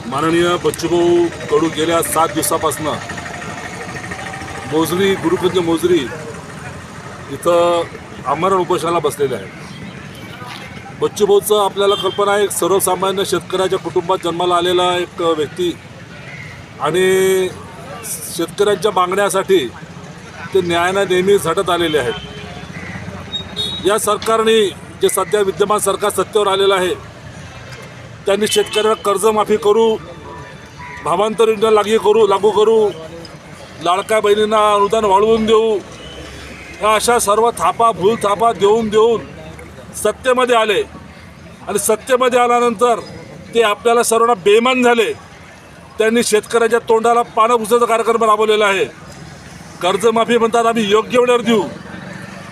माननीय बच्चूभाऊ कडू गेल्या 7 दिवसापासून मोजरी गुरुकुंज मोजरी इथं आमरण उपोषणाला बसलेले आहे। बच्चूभाऊचं आपल्याला कल्पना आहे, एक सर्वसामान्य शेतकऱ्याच्या कुटुंबात जन्माला आलेला एक व्यक्ती आणि शेतकऱ्यांच्या मागण्यासाठी ते न्यायाने नेहमी झटत आलेले आहेत। या सरकारने जे सध्या विद्यमान सरकार सत्तेवर आलेलं आहे त्यांनी शेतकऱ्यांना कर्जमाफी करू, भावांतर योजना लागू करू, लाडक्या बहिणींना अनुदान वाढवून देऊ, या अशा सर्व भूल थापा देऊन सत्तेमध्ये आले आणि सत्तेमध्ये आल्यानंतर ते आपल्याला सर्वांना बेईमान झाले। त्यांनी शेतकऱ्याच्या तोंडाला पानं पुसायचा कार्यक्रम राबवलेला आहे। कर्जमाफी म्हणतात आम्ही योग्य वेळेवर देऊ,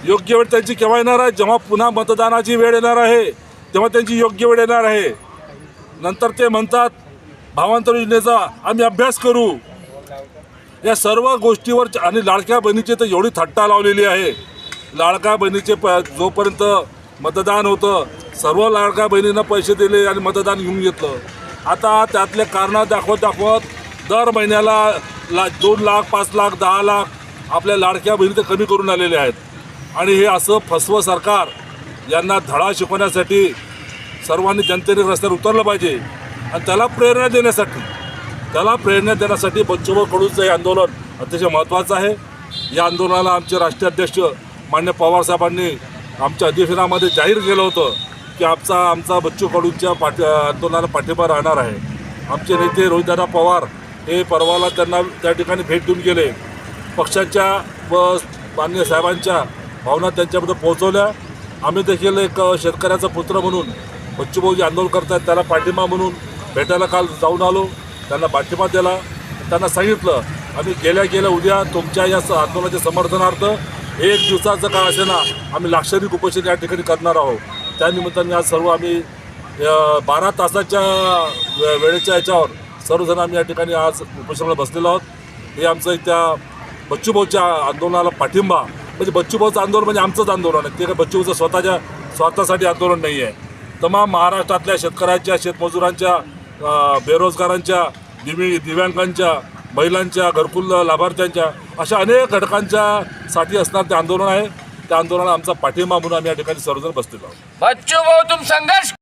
योग्य वेळ त्यांची केव्हा येणार आहे? जेव्हा पुन्हा मतदानाची वेळ येणार आहे तेव्हा त्यांची योग्य वेळ येणार आहे। नंतर ते म्हणतात भावांतर योजनेचा आम्ही अभ्यास करू। या सर्व गोष्टीवर आणि लाडक्या बहिणीची तर एवढी थट्टा लावलेली आहे। लाडक्या बहिणीचे जोपर्यंत मतदान होतं सर्व लाडक्या बहिणींना पैसे दिले आणि मतदान घेऊन घेतलं। आता त्यातले कारणं दाखवत दर महिन्याला 2 लाख 5 लाख 10 लाख आपल्या लाडक्या बहिणी तर कमी करून आलेले आहेत। आणि हे असं फसवं सरकार, यांना धडा शिकवण्यासाठी सर्वांनी जनतेने रस्त्यावर उतरलं पाहिजे आणि त्याला प्रेरणा देण्यासाठी बच्चूभाऊ कडूचं हे आंदोलन अतिशय महत्त्वाचं आहे। या आंदोलनाला आमचे राष्ट्रीय अध्यक्ष माननीय पवारसाहेबांनी आमच्या अधिवेशनामध्ये जाहीर केलं होतं की आमचा बच्चू कडूंच्या आंदोलनाला पाठिंबा राहणार आहे। आमचे नेते रोहितदादा पवार हे परवाला त्यांना त्या ठिकाणी भेट देऊन गेले, पक्षाच्या व माननीय साहेबांच्या भावना त्यांच्याबद्दल पोहोचवल्या। आम्ही देखील एक शेतकऱ्याचा पुत्र म्हणून बच्चूभाऊ जे आंदोलन करतात त्याला पाठिंबा म्हणून भेटायला काल जाऊन आलो, त्यांना पाठिंबा दिला। त्यांना सांगितलं आम्ही गेल्या उद्या तुमच्या या आंदोलनाच्या समर्थनार्थ 1 दिवसाचं का असेना आम्ही लाक्षणिक उपोषण या ठिकाणी करणार आहोत। त्यानिमित्ताने आज सर्व आम्ही 12 तासाच्या वेळेच्या याच्यावर सर्वजण आम्ही या ठिकाणी आज उपोषणाला बसलेलो आहोत। हे आमचं त्या बच्चूभाऊच्या आंदोलनाला पाठिंबा, म्हणजे बच्चूभाऊचं आंदोलन म्हणजे आमचंच आंदोलन आहे, ते काही बच्चूभाऊचं स्वतःसाठी आंदोलन नाही आहे। तमाम महाराष्ट्रातल्या शेतकऱ्यांच्या, शेतमजुरांच्या, बेरोजगारांच्या, दिव्यांगांच्या, महिलांच्या, घरकुल लाभार्थ्यांच्या अशा अनेक घटकांच्या साठी असणार ते आंदोलन आहे। त्या आंदोलनाला आमचा पाठिंबा म्हणून आम्ही या ठिकाणी सर्वजण बसलेलो आहोत। बच्चूभाऊ तुम संघर्ष